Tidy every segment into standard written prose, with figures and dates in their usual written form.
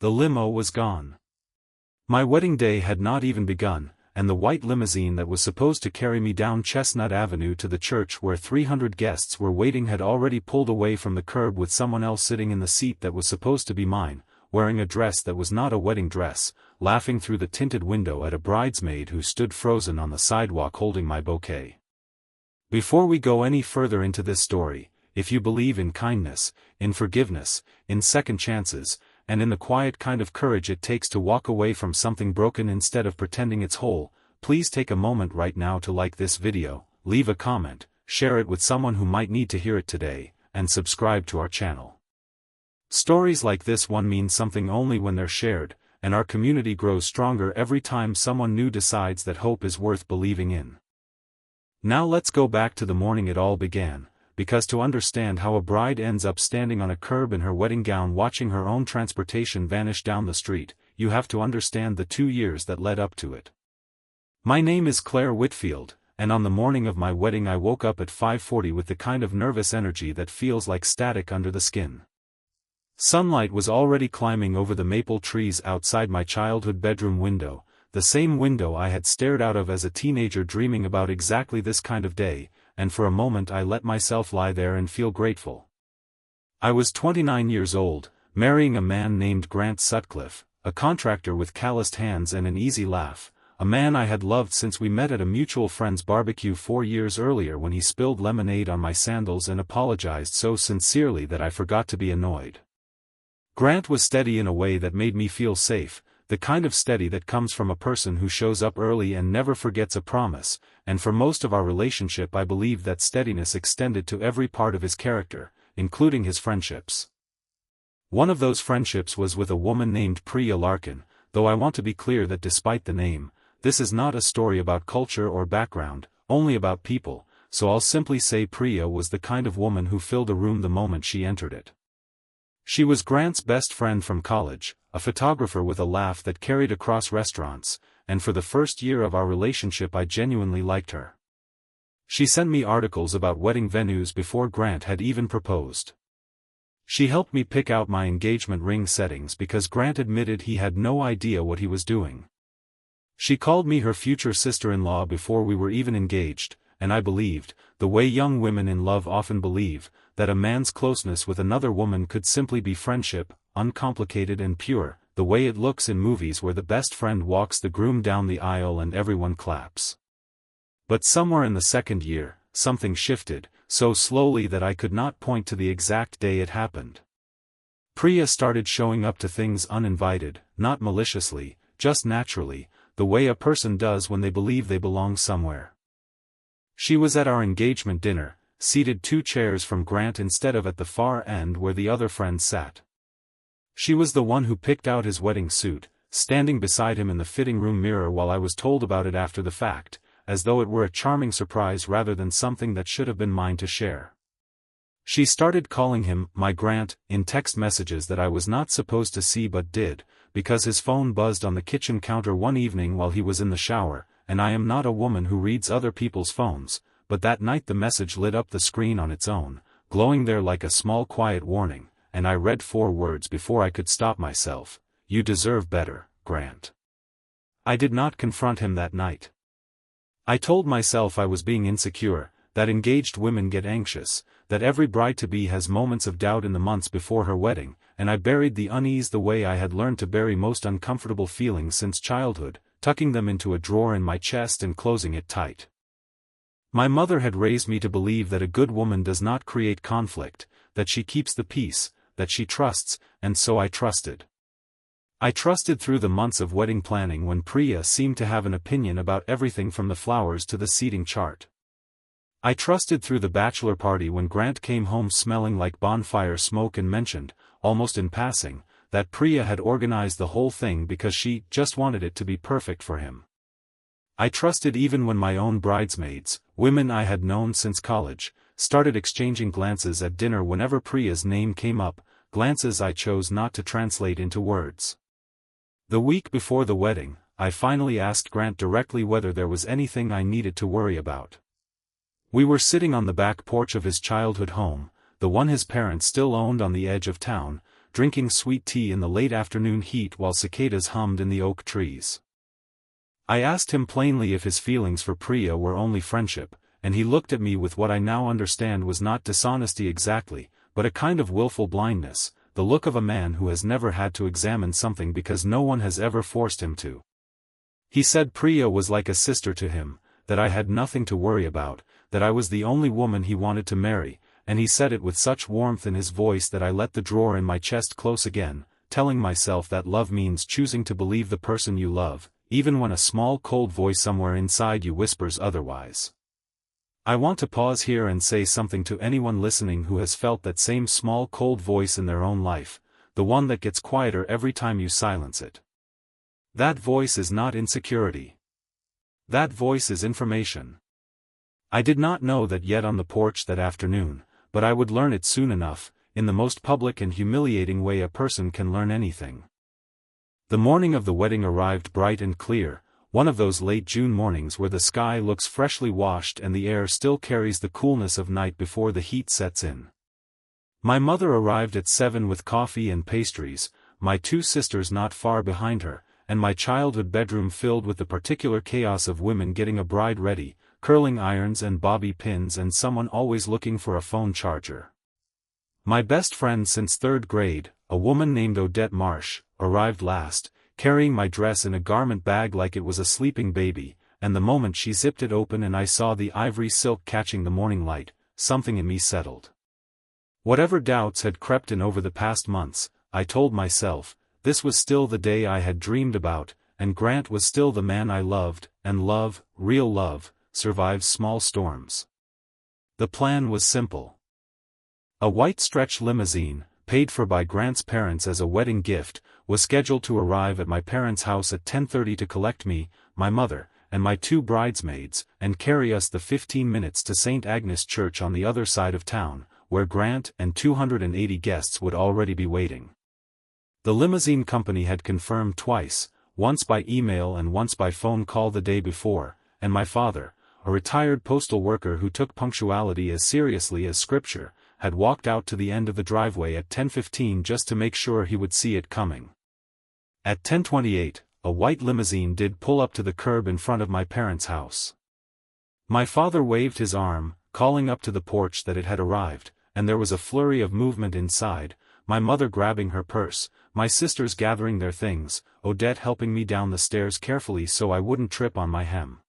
The limo was gone. My wedding day had not even begun, and the white limousine that was supposed to carry me down Chestnut Avenue to the church where 300 guests were waiting had already pulled away from the curb with someone else sitting in the seat that was supposed to be mine, wearing a dress that was not a wedding dress, laughing through the tinted window at a bridesmaid who stood frozen on the sidewalk holding my bouquet. Before we go any further into this story, if you believe in kindness, in forgiveness, in second chances, and in the quiet kind of courage it takes to walk away from something broken instead of pretending it's whole, please take a moment right now to like this video, leave a comment, share it with someone who might need to hear it today, and subscribe to our channel. Stories like this one mean something only when they're shared, and our community grows stronger every time someone new decides that hope is worth believing in. Now let's go back to the morning it all began, because to understand how a bride ends up standing on a curb in her wedding gown watching her own transportation vanish down the street, you have to understand the 2 years that led up to it. My name is Claire Whitfield, and on the morning of my wedding I woke up at 5:40 with the kind of nervous energy that feels like static under the skin. Sunlight was already climbing over the maple trees outside my childhood bedroom window, the same window I had stared out of as a teenager dreaming about exactly this kind of day, and for a moment I let myself lie there and feel grateful. I was 29 years old, marrying a man named Grant Sutcliffe, a contractor with calloused hands and an easy laugh, a man I had loved since we met at a mutual friend's barbecue 4 years earlier when he spilled lemonade on my sandals and apologized so sincerely that I forgot to be annoyed. Grant was steady in a way that made me feel safe, the kind of steady that comes from a person who shows up early and never forgets a promise, and for most of our relationship I believe that steadiness extended to every part of his character, including his friendships. One of those friendships was with a woman named Priya Larkin, though I want to be clear that despite the name, this is not a story about culture or background, only about people, so I'll simply say Priya was the kind of woman who filled a room the moment she entered it. She was Grant's best friend from college, a photographer with a laugh that carried across restaurants, and for the first year of our relationship I genuinely liked her. She sent me articles about wedding venues before Grant had even proposed. She helped me pick out my engagement ring settings because Grant admitted he had no idea what he was doing. She called me her future sister-in-law before we were even engaged, and I believed, the way young women in love often believe, that a man's closeness with another woman could simply be friendship, uncomplicated and pure, the way it looks in movies where the best friend walks the groom down the aisle and everyone claps. But somewhere in the second year, something shifted, so slowly that I could not point to the exact day it happened. Priya started showing up to things uninvited, not maliciously, just naturally, the way a person does when they believe they belong somewhere. She was at our engagement dinner, seated 2 chairs from Grant instead of at the far end where the other friends sat. She was the one who picked out his wedding suit, standing beside him in the fitting room mirror while I was told about it after the fact, as though it were a charming surprise rather than something that should have been mine to share. She started calling him my Grant in text messages that I was not supposed to see but did, because his phone buzzed on the kitchen counter one evening while he was in the shower, and I am not a woman who reads other people's phones, but that night the message lit up the screen on its own, glowing there like a small quiet warning, and I read 4 words before I could stop myself: "You deserve better, Grant." I did not confront him that night. I told myself I was being insecure, that engaged women get anxious, that every bride-to-be has moments of doubt in the months before her wedding, and I buried the unease the way I had learned to bury most uncomfortable feelings since childhood, tucking them into a drawer in my chest and closing it tight. My mother had raised me to believe that a good woman does not create conflict, that she keeps the peace, that she trusts, and so I trusted. I trusted through the months of wedding planning when Priya seemed to have an opinion about everything from the flowers to the seating chart. I trusted through the bachelor party when Grant came home smelling like bonfire smoke and mentioned, almost in passing, that Priya had organized the whole thing because she just wanted it to be perfect for him. I trusted even when my own bridesmaids, women I had known since college, started exchanging glances at dinner whenever Priya's name came up, glances I chose not to translate into words. The week before the wedding, I finally asked Grant directly whether there was anything I needed to worry about. We were sitting on the back porch of his childhood home, the one his parents still owned on the edge of town, drinking sweet tea in the late afternoon heat while cicadas hummed in the oak trees. I asked him plainly if his feelings for Priya were only friendship, and he looked at me with what I now understand was not dishonesty exactly, but a kind of willful blindness, the look of a man who has never had to examine something because no one has ever forced him to. He said Priya was like a sister to him, that I had nothing to worry about, that I was the only woman he wanted to marry, and he said it with such warmth in his voice that I let the drawer in my chest close again, telling myself that love means choosing to believe the person you love, even when a small cold voice somewhere inside you whispers otherwise. I want to pause here and say something to anyone listening who has felt that same small cold voice in their own life, the one that gets quieter every time you silence it. That voice is not insecurity. That voice is information. I did not know that yet on the porch that afternoon, but I would learn it soon enough, in the most public and humiliating way a person can learn anything. The morning of the wedding arrived bright and clear, one of those late June mornings where the sky looks freshly washed and the air still carries the coolness of night before the heat sets in. My mother arrived at 7 with coffee and pastries, my 2 sisters not far behind her, and my childhood bedroom filled with the particular chaos of women getting a bride ready, curling irons and bobby pins and someone always looking for a phone charger. My best friend since 3rd grade, a woman named Odette Marsh, arrived last, carrying my dress in a garment bag like it was a sleeping baby, and the moment she zipped it open and I saw the ivory silk catching the morning light, something in me settled. Whatever doubts had crept in over the past months, I told myself, this was still the day I had dreamed about, and Grant was still the man I loved, and love, real love, survives small storms. The plan was simple. A white stretch limousine, paid for by Grant's parents as a wedding gift, was scheduled to arrive at my parents' house at 10:30 to collect me, my mother, and my 2 bridesmaids, and carry us the 15 minutes to St. Agnes Church on the other side of town, where Grant and 280 guests would already be waiting. The limousine company had confirmed twice, once by email and once by phone call the day before, and my father, a retired postal worker who took punctuality as seriously as scripture, had walked out to the end of the driveway at 10:15 just to make sure he would see it coming. At 10:28, a white limousine did pull up to the curb in front of my parents' house. My father waved his arm, calling up to the porch that it had arrived, and there was a flurry of movement inside, my mother grabbing her purse, my sisters gathering their things, Odette helping me down the stairs carefully so I wouldn't trip on my hem.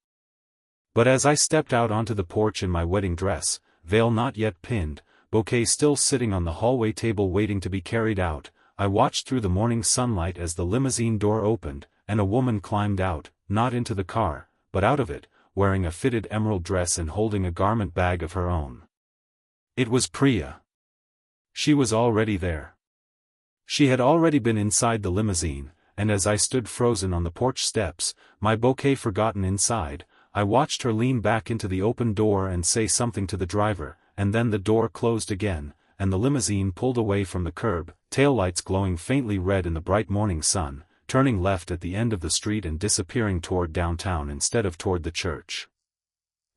But as I stepped out onto the porch in my wedding dress, veil not yet pinned, bouquet still sitting on the hallway table waiting to be carried out, I watched through the morning sunlight as the limousine door opened, and a woman climbed out, not into the car, but out of it, wearing a fitted emerald dress and holding a garment bag of her own. It was Priya. She was already there. She had already been inside the limousine, and as I stood frozen on the porch steps, my bouquet forgotten inside, I watched her lean back into the open door and say something to the driver, and then the door closed again, and the limousine pulled away from the curb, taillights glowing faintly red in the bright morning sun, turning left at the end of the street and disappearing toward downtown instead of toward the church.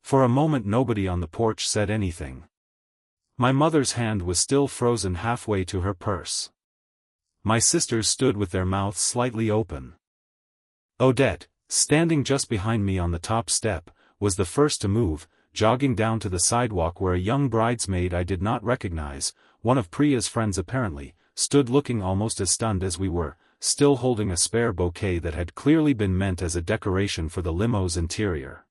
For a moment nobody on the porch said anything. My mother's hand was still frozen halfway to her purse. My sisters stood with their mouths slightly open. Odette, standing just behind me on the top step, was the first to move, jogging down to the sidewalk where a young bridesmaid I did not recognize, one of Priya's friends apparently, stood looking almost as stunned as we were, still holding a spare bouquet that had clearly been meant as a decoration for the limo's interior.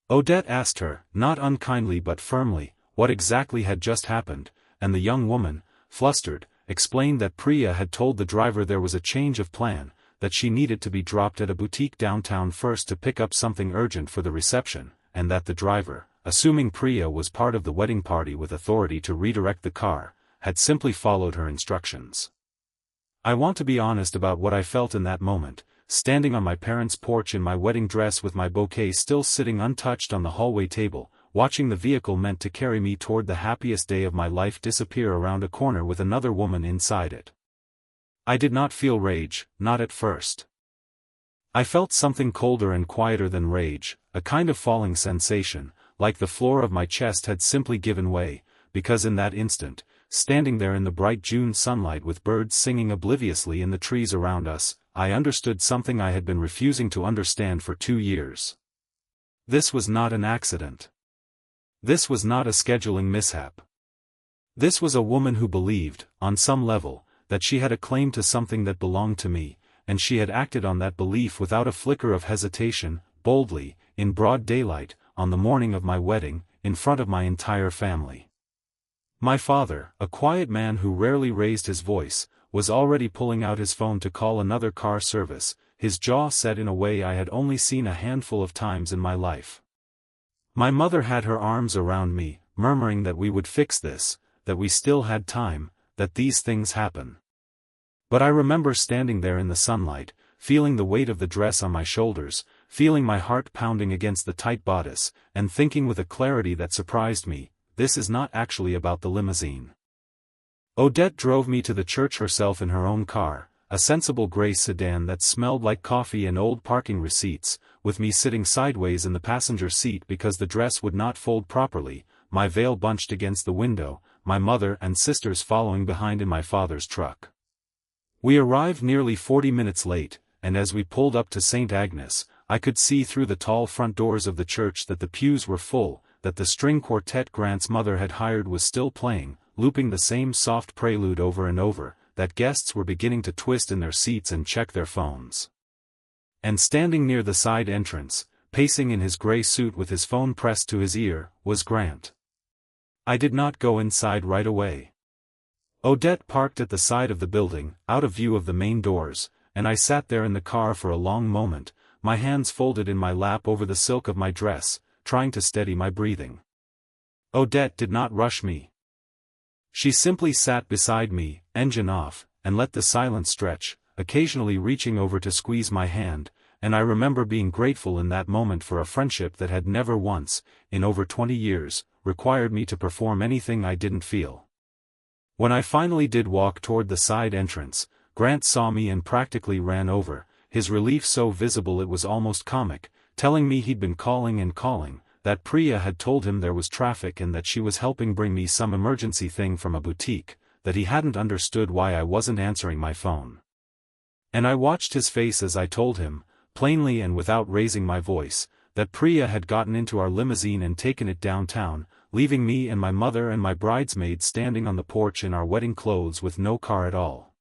Odette asked her, not unkindly but firmly, what exactly had just happened, and the young woman, flustered, explained that Priya had told the driver there was a change of plan, that she needed to be dropped at a boutique downtown first to pick up something urgent for the reception, and that the driver, assuming Priya was part of the wedding party with authority to redirect the car, had simply followed her instructions. I want to be honest about what I felt in that moment, standing on my parents' porch in my wedding dress with my bouquet still sitting untouched on the hallway table, watching the vehicle meant to carry me toward the happiest day of my life disappear around a corner with another woman inside it. I did not feel rage, not at first. I felt something colder and quieter than rage, a kind of falling sensation, like the floor of my chest had simply given way, because in that instant, standing there in the bright June sunlight with birds singing obliviously in the trees around us, I understood something I had been refusing to understand for 2 years. This was not an accident. This was not a scheduling mishap. This was a woman who believed, on some level, that she had a claim to something that belonged to me, and she had acted on that belief without a flicker of hesitation, boldly, in broad daylight, on the morning of my wedding, in front of my entire family. My father, a quiet man who rarely raised his voice, was already pulling out his phone to call another car service, his jaw set in a way I had only seen a handful of times in my life. My mother had her arms around me, murmuring that we would fix this, that we still had time, that these things happen. But I remember standing there in the sunlight, feeling the weight of the dress on my shoulders, feeling my heart pounding against the tight bodice, and thinking with a clarity that surprised me, this is not actually about the limousine. Odette drove me to the church herself in her own car, a sensible gray sedan that smelled like coffee and old parking receipts, with me sitting sideways in the passenger seat because the dress would not fold properly, my veil bunched against the window, my mother and sisters following behind in my father's truck. We arrived nearly 40 minutes late, and as we pulled up to St. Agnes, I could see through the tall front doors of the church that the pews were full, that the string quartet Grant's mother had hired was still playing, looping the same soft prelude over and over, that guests were beginning to twist in their seats and check their phones. And standing near the side entrance, pacing in his gray suit with his phone pressed to his ear, was Grant. I did not go inside right away. Odette parked at the side of the building, out of view of the main doors, and I sat there in the car for a long moment, my hands folded in my lap over the silk of my dress, trying to steady my breathing. Odette did not rush me. She simply sat beside me, engine off, and let the silence stretch, occasionally reaching over to squeeze my hand, and I remember being grateful in that moment for a friendship that had never once, in over 20 years, required me to perform anything I didn't feel. When I finally did walk toward the side entrance, Grant saw me and practically ran over, his relief so visible it was almost comic, telling me he'd been calling and calling, that Priya had told him there was traffic and that she was helping bring me some emergency thing from a boutique, that he hadn't understood why I wasn't answering my phone. And I watched his face as I told him, plainly and without raising my voice, that Priya had gotten into our limousine and taken it downtown, leaving me and my mother and my bridesmaid standing on the porch in our wedding clothes with no car at all.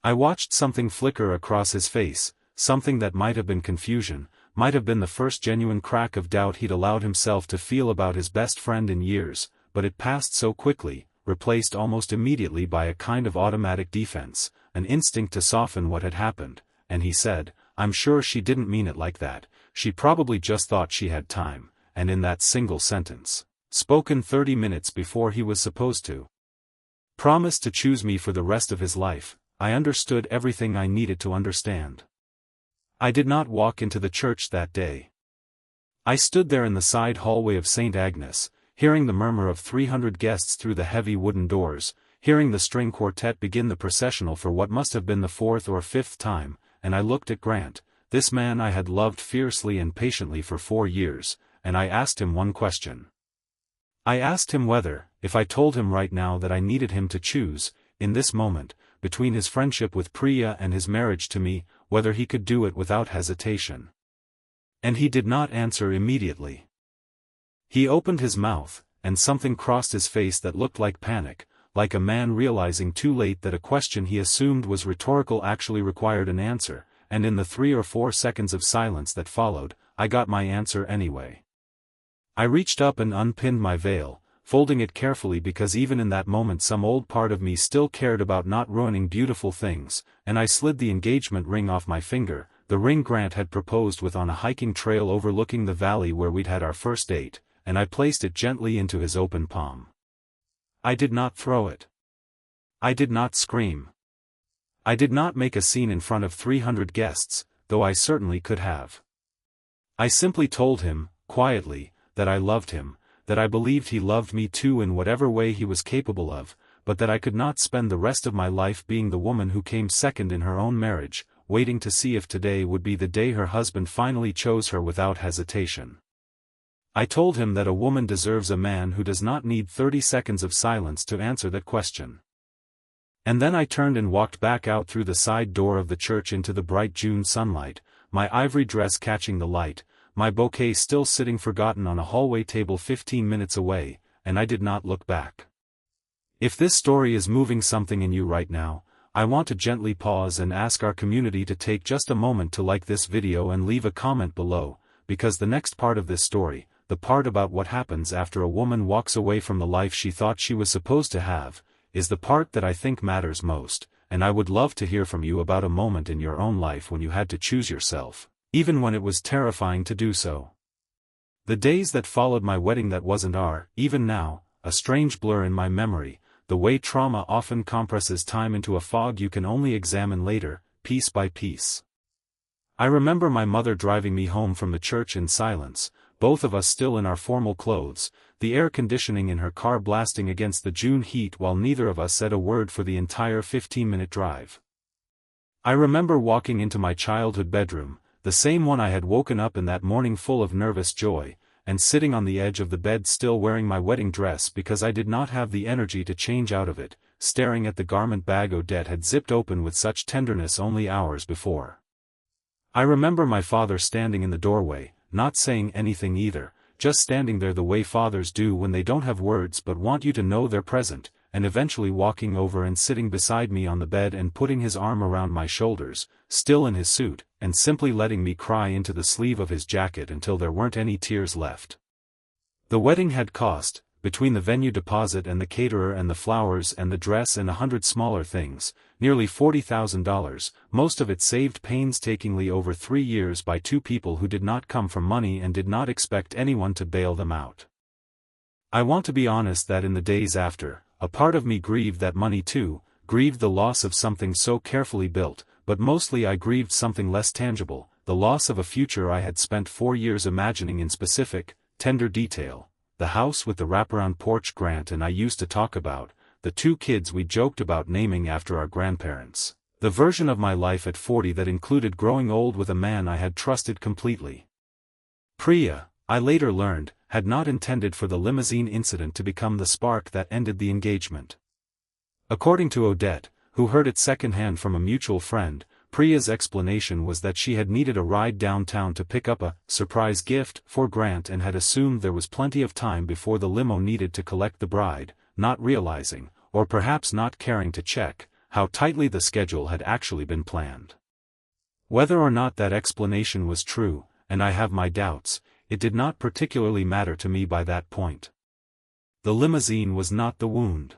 I watched something flicker across his face, something that might have been confusion, might have been the first genuine crack of doubt he'd allowed himself to feel about his best friend in years, but it passed so quickly, replaced almost immediately by a kind of automatic defense, an instinct to soften what had happened, and he said, "I'm sure she didn't mean it like that, she probably just thought she had time," and in that single sentence, spoken 30 minutes before he was supposed to promise to choose me for the rest of his life, I understood everything I needed to understand. I did not walk into the church that day. I stood there in the side hallway of St. Agnes, hearing the murmur of 300 guests through the heavy wooden doors, hearing the string quartet begin the processional for what must have been the 4th or 5th time, and I looked at Grant, this man I had loved fiercely and patiently for 4 years, and I asked him one question. I asked him whether, if I told him right now that I needed him to choose, in this moment, between his friendship with Priya and his marriage to me, whether he could do it without hesitation. And he did not answer immediately. He opened his mouth, and something crossed his face that looked like panic, like a man realizing too late that a question he assumed was rhetorical actually required an answer, and in the 3 or 4 seconds of silence that followed, I got my answer anyway. I reached up and unpinned my veil, folding it carefully because even in that moment some old part of me still cared about not ruining beautiful things, and I slid the engagement ring off my finger, the ring Grant had proposed with on a hiking trail overlooking the valley where we'd had our first date, and I placed it gently into his open palm. I did not throw it. I did not scream. I did not make a scene in front of 300 guests, though I certainly could have. I simply told him, quietly, that I loved him, that I believed he loved me too in whatever way he was capable of, but that I could not spend the rest of my life being the woman who came second in her own marriage, waiting to see if today would be the day her husband finally chose her without hesitation. I told him that a woman deserves a man who does not need 30 seconds of silence to answer that question. And then I turned and walked back out through the side door of the church into the bright June sunlight, my ivory dress catching the light, my bouquet still sitting forgotten on a hallway table 15 minutes away, and I did not look back. If this story is moving something in you right now, I want to gently pause and ask our community to take just a moment to like this video and leave a comment below, because the next part of this story, the part about what happens after a woman walks away from the life she thought she was supposed to have, is the part that I think matters most, and I would love to hear from you about a moment in your own life when you had to choose yourself, even when it was terrifying to do so. The days that followed my wedding that wasn't are, even now, a strange blur in my memory, the way trauma often compresses time into a fog you can only examine later, piece by piece. I remember my mother driving me home from the church in silence, both of us still in our formal clothes, the air conditioning in her car blasting against the June heat while neither of us said a word for the entire 15-minute drive. I remember walking into my childhood bedroom, the same one I had woken up in that morning full of nervous joy, and sitting on the edge of the bed still wearing my wedding dress because I did not have the energy to change out of it, staring at the garment bag Odette had zipped open with such tenderness only hours before. I remember my father standing in the doorway, not saying anything either, just standing there the way fathers do when they don't have words but want you to know they're present, and eventually walking over and sitting beside me on the bed and putting his arm around my shoulders, still in his suit, and simply letting me cry into the sleeve of his jacket until there weren't any tears left. The wedding had cost, between the venue deposit and the caterer and the flowers and the dress and 100 smaller things, nearly $40,000, most of it saved painstakingly over 3 years by two people who did not come from money and did not expect anyone to bail them out. I want to be honest that in the days after, a part of me grieved that money too, grieved the loss of something so carefully built, but mostly I grieved something less tangible, the loss of a future I had spent 4 years imagining in specific, tender detail. The house with the wraparound porch Grant and I used to talk about, the 2 kids we joked about naming after our grandparents, the version of my life at 40 that included growing old with a man I had trusted completely. Priya, I later learned, had not intended for the limousine incident to become the spark that ended the engagement. According to Odette, who heard it secondhand from a mutual friend, Priya's explanation was that she had needed a ride downtown to pick up a surprise gift for Grant and had assumed there was plenty of time before the limo needed to collect the bride, not realizing, or perhaps not caring to check, how tightly the schedule had actually been planned. Whether or not that explanation was true, and I have my doubts, it did not particularly matter to me by that point. The limousine was not the wound.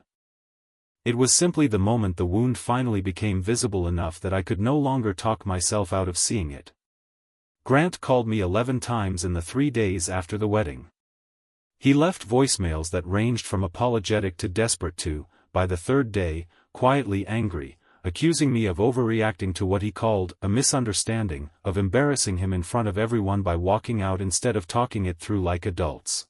It was simply the moment the wound finally became visible enough that I could no longer talk myself out of seeing it. Grant called me 11 times in the 3 days after the wedding. He left voicemails that ranged from apologetic to desperate to, by the 3rd day, quietly angry, accusing me of overreacting to what he called a misunderstanding, of embarrassing him in front of everyone by walking out instead of talking it through like adults.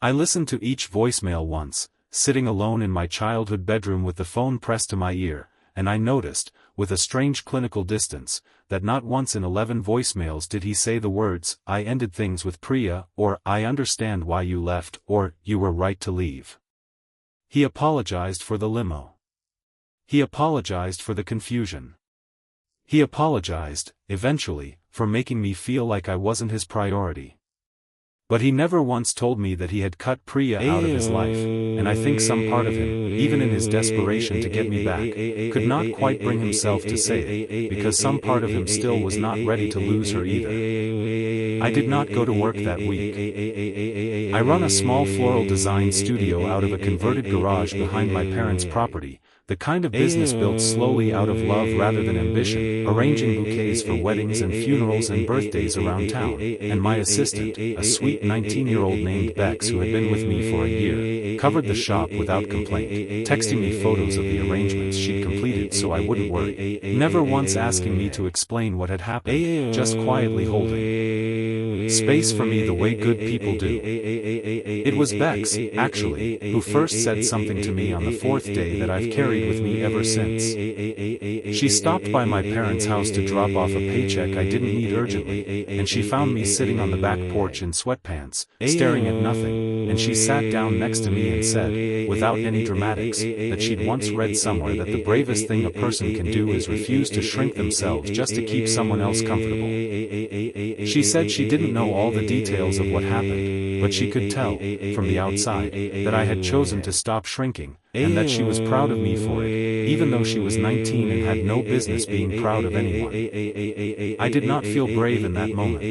I listened to each voicemail once, sitting alone in my childhood bedroom with the phone pressed to my ear, and I noticed, with a strange clinical distance, that not once in 11 voicemails did he say the words, "I ended things with Priya," or "I understand why you left," or "You were right to leave." He apologized for the limo. He apologized for the confusion. He apologized, eventually, for making me feel like I wasn't his priority. But he never once told me that he had cut Priya out of his life, and I think some part of him, even in his desperation to get me back, could not quite bring himself to say it, because some part of him still was not ready to lose her either. I did not go to work that week. I run a small floral design studio out of a converted garage behind my parents' property, the kind of business built slowly out of love rather than ambition, arranging bouquets for weddings and funerals and birthdays around town, and my assistant, a sweet 19-year-old named Bex who had been with me for a year, covered the shop without complaint, texting me photos of the arrangements she'd completed it so I wouldn't worry. Never once asking me to explain what had happened, just quietly holding space for me the way good people do. It was Bex, actually, who first said something to me on the fourth day that I've carried with me ever since. She stopped by my parents' house to drop off a paycheck I didn't need urgently, and she found me sitting on the back porch in sweatpants, staring at nothing, and she sat down next to me and said, without any dramatics, that she'd once read somewhere that the bravest thing a person can do is refuse to shrink themselves just to keep someone else comfortable. She said she didn't know all the details of what happened, but she could tell, from the outside, that I had chosen to stop shrinking, and that she was proud of me for it, even though she was 19 and had no business being proud of anyone. I did not feel brave in that moment.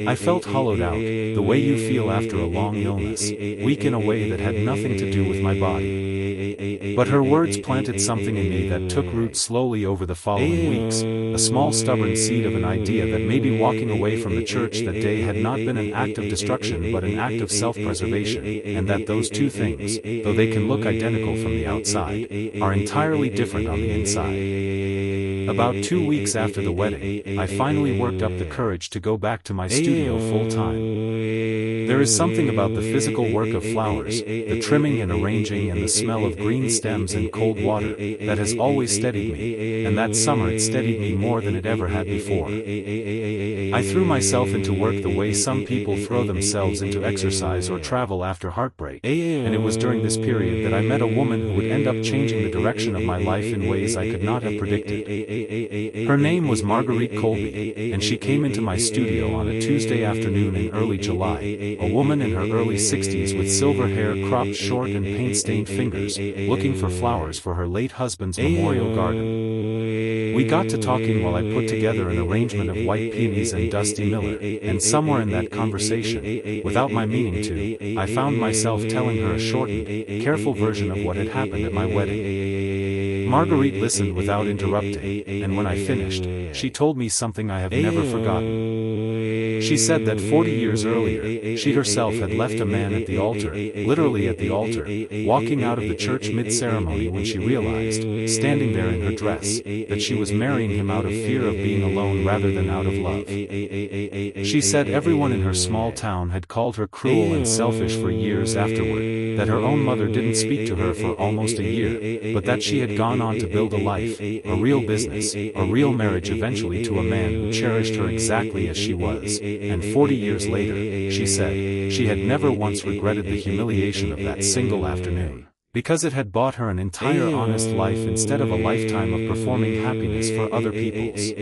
I felt hollowed out, the way you feel after a long illness, weak in a way that had nothing to do with my body. But her words planted something in me that took root slowly over the following weeks, a small stubborn seed of an idea that maybe walking away from the church that day had not been an act of destruction but an act of self-preservation, and that those two things, though they can look identical from the outside, are entirely different on the inside. About 2 weeks after the wedding, I finally worked up the courage to go back to my studio full-time. There is something about the physical work of flowers, the trimming and arranging and the smell of green stems and cold water, that has always steadied me, and that summer it steadied me more than it ever had before. I threw myself into work the way some people throw themselves into exercise or travel after heartbreak, and it was during this period that I met a woman who would end up changing the direction of my life in ways I could not have predicted. Her name was Marguerite Colby, and she came into my studio on a Tuesday afternoon in early July, a woman in her early 60s with silver hair cropped short and paint-stained fingers, looking for flowers for her late husband's memorial garden. We got to talking while I put together an arrangement of white peonies and Dusty Miller, and somewhere in that conversation, without my meaning to, I found myself telling her a shortened, careful version of what had happened at my wedding. Marguerite listened without interrupting, and when I finished, she told me something I have never forgotten. She said that 40 years earlier, she herself had left a man at the altar, literally at the altar, walking out of the church mid-ceremony when she realized, standing there in her dress, that she was marrying him out of fear of being alone rather than out of love. She said everyone in her small town had called her cruel and selfish for years afterward, that her own mother didn't speak to her for almost a year, but that she had gone on to build a life, a real business, a real marriage eventually to a man who cherished her exactly as she was, and 40 years later, she said, she had never once regretted the humiliation of that single afternoon, because it had bought her an entire honest life instead of a lifetime of performing happiness for other people's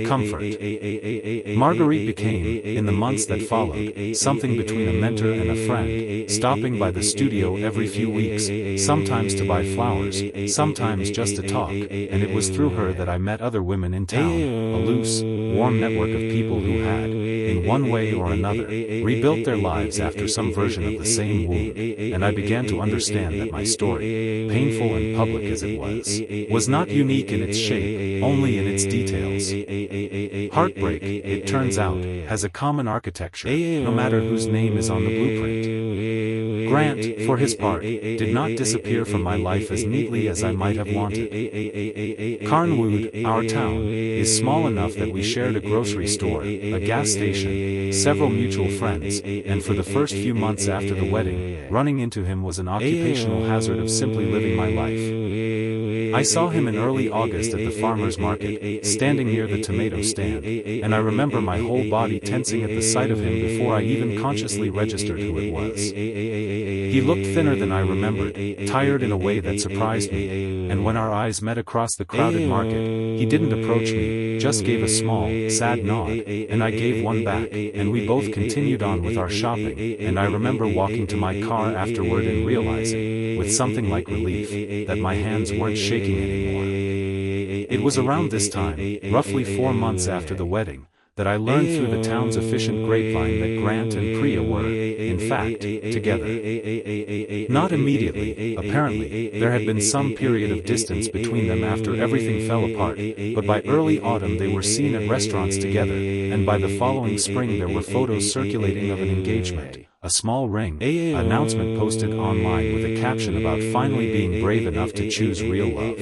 comfort. Marguerite became, in the months that followed, something between a mentor and a friend, stopping by the studio every few weeks, sometimes to buy flowers, sometimes just to talk, and it was through her that I met other women in town, a loose, warm network of people who had, in one way or another, rebuilt their lives after some version of the same wound, and I began to understand that my story, painful and public as it was not unique in its shape, only in its details. Heartbreak, it turns out, has a common architecture, no matter whose name is on the blueprint. Grant, for his part, did not disappear from my life as neatly as I might have wanted. Carnwood, our town, is small enough that we shared a grocery store, a gas station, several mutual friends, and for the first few months after the wedding, running into him was an occupational hazard of simply living my life. I saw him in early August at the farmer's market, standing near the tomato stand, and I remember my whole body tensing at the sight of him before I even consciously registered who it was. He looked thinner than I remembered, tired in a way that surprised me, and when our eyes met across the crowded market, he didn't approach me, just gave a small, sad nod, and I gave one back, and we both continued on with our shopping, and I remember walking to my car afterward and realizing, with something like relief, that my hands weren't shaking anymore. It was around this time, roughly 4 months after the wedding, that I learned through the town's efficient grapevine that Grant and Priya were, in fact, together. Not immediately, apparently, there had been some period of distance between them after everything fell apart, but by early autumn they were seen at restaurants together, and by the following spring there were photos circulating of an engagement, a small ring, announcement posted online with a caption about finally being brave enough to choose real love.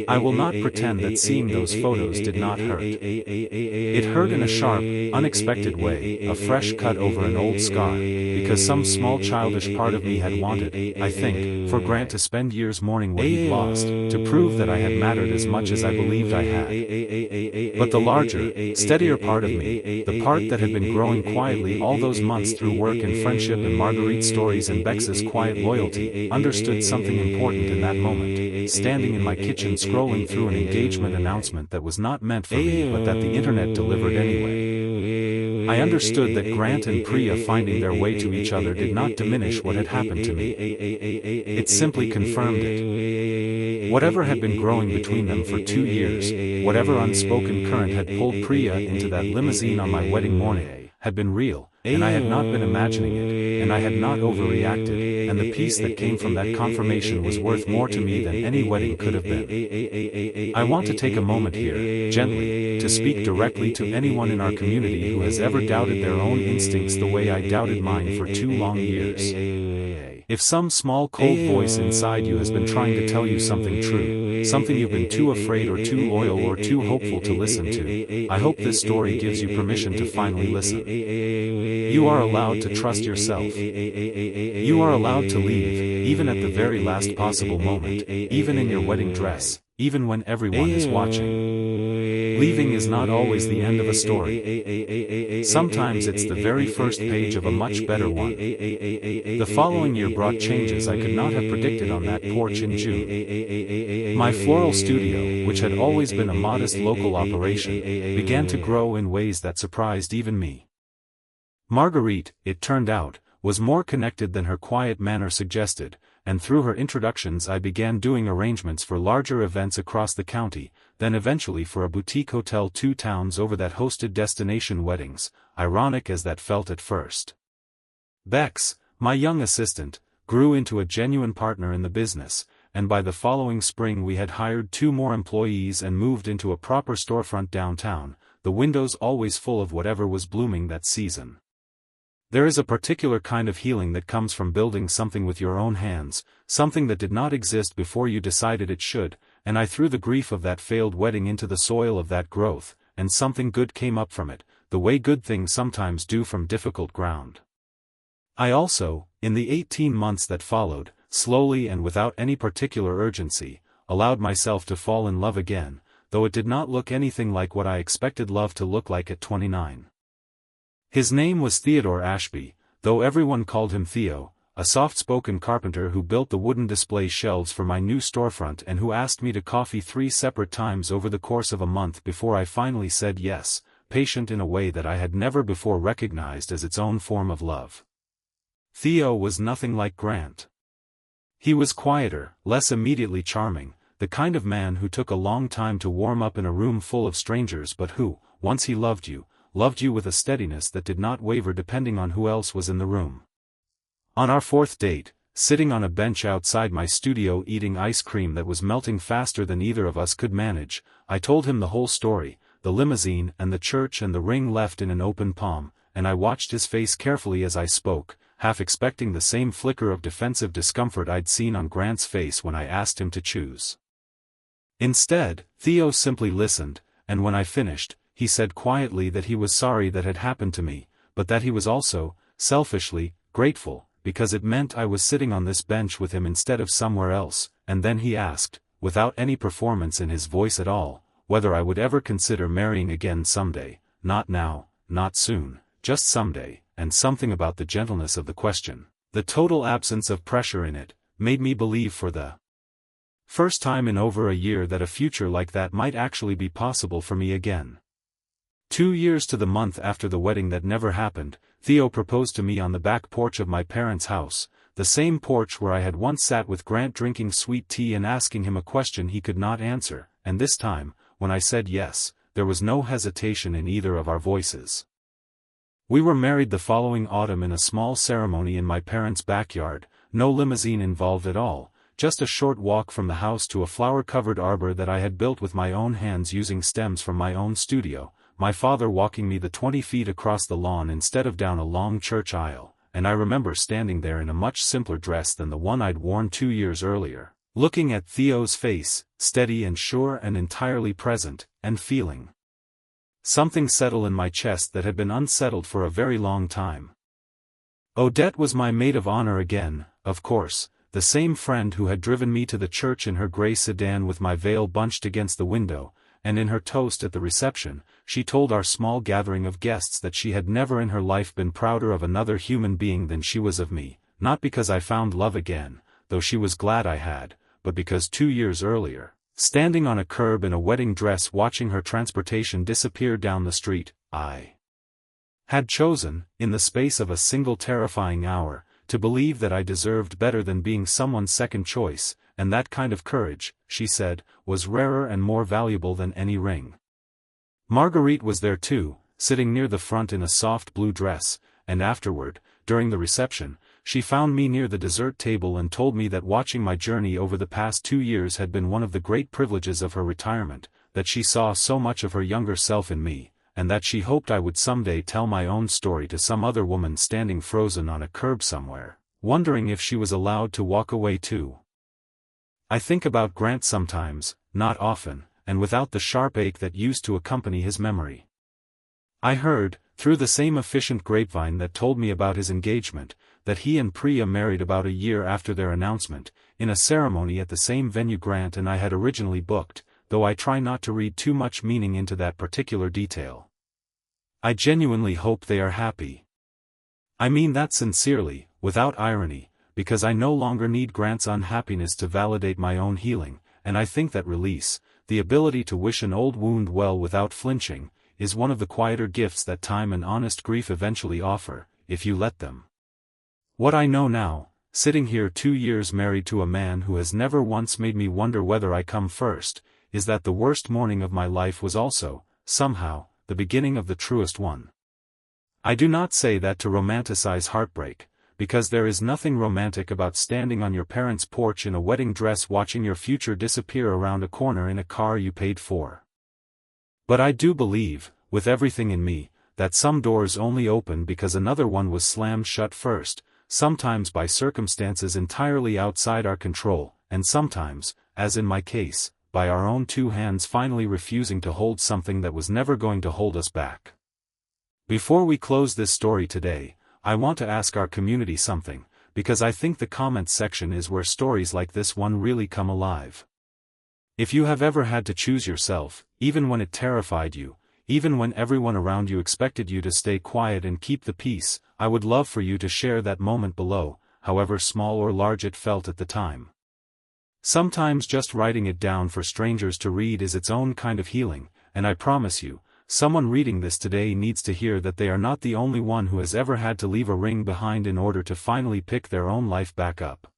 I will not pretend that seeing those photos did not hurt. It hurt in a sharp, unexpected way, a fresh cut over an old scar, because some small childish part of me had wanted, I think, for Grant to spend years mourning what he'd lost, to prove that I had mattered as much as I believed I had. But the larger, steadier part of me, the part that had been growing quietly all those months through work and friendship and Marguerite's stories and Bex's quiet loyalty, understood something important in that moment, standing in my kitchen scrolling through an engagement announcement that was not meant for me but that the internet delivered anyway. I understood that Grant and Priya finding their way to each other did not diminish what had happened to me. It simply confirmed it. Whatever had been growing between them for 2 years, whatever unspoken current had pulled Priya into that limousine on my wedding morning, had been real, and I had not been imagining it, and I had not overreacted, and the peace that came from that confirmation was worth more to me than any wedding could have been. I want to take a moment here, gently, to speak directly to anyone in our community who has ever doubted their own instincts the way I doubted mine for 2 long years. If some small cold voice inside you has been trying to tell you something true, something you've been too afraid or too loyal or too hopeful to listen to, I hope this story gives you permission to finally listen. You are allowed to trust yourself. You are allowed to leave, even at the very last possible moment, even in your wedding dress, even when everyone is watching. Leaving is not always the end of a story. Sometimes it's the very first page of a much better one. The following year brought changes I could not have predicted on that porch in June. My floral studio, which had always been a modest local operation, began to grow in ways that surprised even me. Marguerite, it turned out, was more connected than her quiet manner suggested, and through her introductions I began doing arrangements for larger events across the county, then eventually for a boutique hotel 2 towns over that hosted destination weddings, ironic as that felt at first. Bex, my young assistant, grew into a genuine partner in the business, and by the following spring we had hired 2 more employees and moved into a proper storefront downtown, the windows always full of whatever was blooming that season. There is a particular kind of healing that comes from building something with your own hands, something that did not exist before you decided it should, and I threw the grief of that failed wedding into the soil of that growth, and something good came up from it, the way good things sometimes do from difficult ground. I also, in the 18 months that followed, slowly and without any particular urgency, allowed myself to fall in love again, though it did not look anything like what I expected love to look like at 29. His name was Theodore Ashby, though everyone called him Theo, a soft-spoken carpenter who built the wooden display shelves for my new storefront and who asked me to coffee 3 separate times over the course of a month before I finally said yes, patient in a way that I had never before recognized as its own form of love. Theo was nothing like Grant. He was quieter, less immediately charming, the kind of man who took a long time to warm up in a room full of strangers but who, once he loved you with a steadiness that did not waver depending on who else was in the room. On our 4th date, sitting on a bench outside my studio eating ice cream that was melting faster than either of us could manage, I told him the whole story, the limousine and the church and the ring left in an open palm, and I watched his face carefully as I spoke, half expecting the same flicker of defensive discomfort I'd seen on Grant's face when I asked him to choose. Instead, Theo simply listened, and when I finished, he said quietly that he was sorry that had happened to me, but that he was also, selfishly, grateful, because it meant I was sitting on this bench with him instead of somewhere else, and then he asked, without any performance in his voice at all, whether I would ever consider marrying again someday, not now, not soon, just someday, and something about the gentleness of the question, the total absence of pressure in it, made me believe for the first time in over a year that a future like that might actually be possible for me again. 2 years to the month after the wedding that never happened, Theo proposed to me on the back porch of my parents' house, the same porch where I had once sat with Grant drinking sweet tea and asking him a question he could not answer, and this time, when I said yes, there was no hesitation in either of our voices. We were married the following autumn in a small ceremony in my parents' backyard, no limousine involved at all, just a short walk from the house to a flower-covered arbor that I had built with my own hands using stems from my own studio, my father walking me the 20 feet across the lawn instead of down a long church aisle, and I remember standing there in a much simpler dress than the one I'd worn 2 years earlier, looking at Theo's face, steady and sure and entirely present, and feeling something settle in my chest that had been unsettled for a very long time. Odette was my maid of honor again, of course, the same friend who had driven me to the church in her gray sedan with my veil bunched against the window, and in her toast at the reception, she told our small gathering of guests that she had never in her life been prouder of another human being than she was of me, not because I found love again, though she was glad I had, but because 2 years earlier, standing on a curb in a wedding dress watching her transportation disappear down the street, I had chosen, in the space of a single terrifying hour, to believe that I deserved better than being someone's second choice, and that kind of courage, she said, was rarer and more valuable than any ring. Marguerite was there too, sitting near the front in a soft blue dress, and afterward, during the reception, she found me near the dessert table and told me that watching my journey over the past 2 years had been one of the great privileges of her retirement, that she saw so much of her younger self in me, and that she hoped I would someday tell my own story to some other woman standing frozen on a curb somewhere, wondering if she was allowed to walk away too. I think about Grant sometimes, not often, and without the sharp ache that used to accompany his memory. I heard, through the same efficient grapevine that told me about his engagement, that he and Priya married about a year after their announcement, in a ceremony at the same venue Grant and I had originally booked, though I try not to read too much meaning into that particular detail. I genuinely hope they are happy. I mean that sincerely, without irony, because I no longer need Grant's unhappiness to validate my own healing, and I think that release, the ability to wish an old wound well without flinching, is one of the quieter gifts that time and honest grief eventually offer, if you let them. What I know now, sitting here 2 years married to a man who has never once made me wonder whether I come first, is that the worst morning of my life was also, somehow, the beginning of the truest one. I do not say that to romanticize heartbreak, because there is nothing romantic about standing on your parents' porch in a wedding dress watching your future disappear around a corner in a car you paid for. But I do believe, with everything in me, that some doors only open because another one was slammed shut first, sometimes by circumstances entirely outside our control, and sometimes, as in my case, by our own 2 hands finally refusing to hold something that was never going to hold us back. Before we close this story today, I want to ask our community something, because I think the comments section is where stories like this one really come alive. If you have ever had to choose yourself, even when it terrified you, even when everyone around you expected you to stay quiet and keep the peace, I would love for you to share that moment below, however small or large it felt at the time. Sometimes just writing it down for strangers to read is its own kind of healing, and I promise you, someone reading this today needs to hear that they are not the only one who has ever had to leave a ring behind in order to finally pick their own life back up.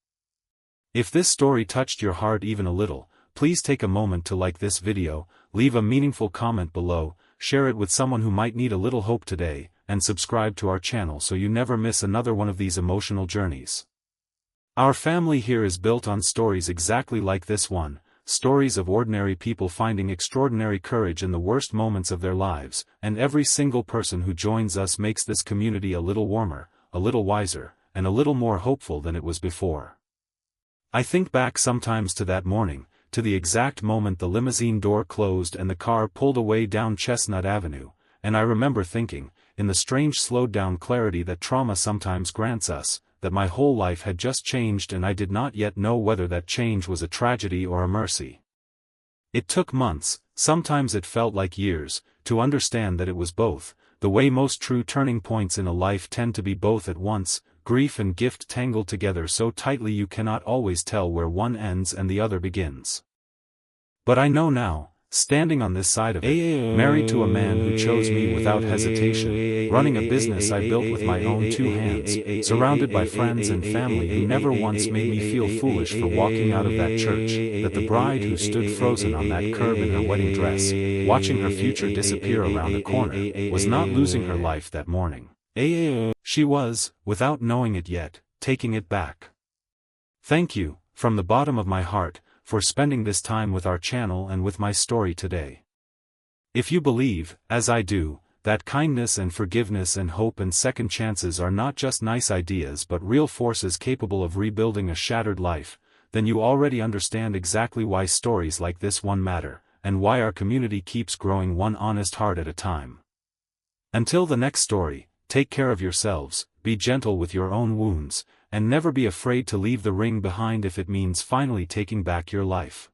If this story touched your heart even a little, please take a moment to like this video, leave a meaningful comment below, share it with someone who might need a little hope today, and subscribe to our channel so you never miss another one of these emotional journeys. Our family here is built on stories exactly like this one, stories of ordinary people finding extraordinary courage in the worst moments of their lives, and every single person who joins us makes this community a little warmer, a little wiser, and a little more hopeful than it was before. I think back sometimes to that morning, to the exact moment the limousine door closed and the car pulled away down Chestnut Avenue, and I remember thinking, in the strange slowed-down clarity that trauma sometimes grants us, that my whole life had just changed and I did not yet know whether that change was a tragedy or a mercy. It took months, sometimes it felt like years, to understand that it was both, the way most true turning points in a life tend to be both at once, grief and gift tangled together so tightly you cannot always tell where one ends and the other begins. But I know now, standing on this side of it, married to a man who chose me without hesitation, running a business I built with my own 2 hands, surrounded by friends and family who never once made me feel foolish for walking out of that church, that the bride who stood frozen on that curb in her wedding dress, watching her future disappear around the corner, was not losing her life that morning. She was, without knowing it yet, taking it back. Thank you, from the bottom of my heart, for spending this time with our channel and with my story today. If you believe, as I do, that kindness and forgiveness and hope and second chances are not just nice ideas but real forces capable of rebuilding a shattered life, then you already understand exactly why stories like this one matter, and why our community keeps growing one honest heart at a time. Until the next story, take care of yourselves, be gentle with your own wounds, and never be afraid to leave the ring behind if it means finally taking back your life.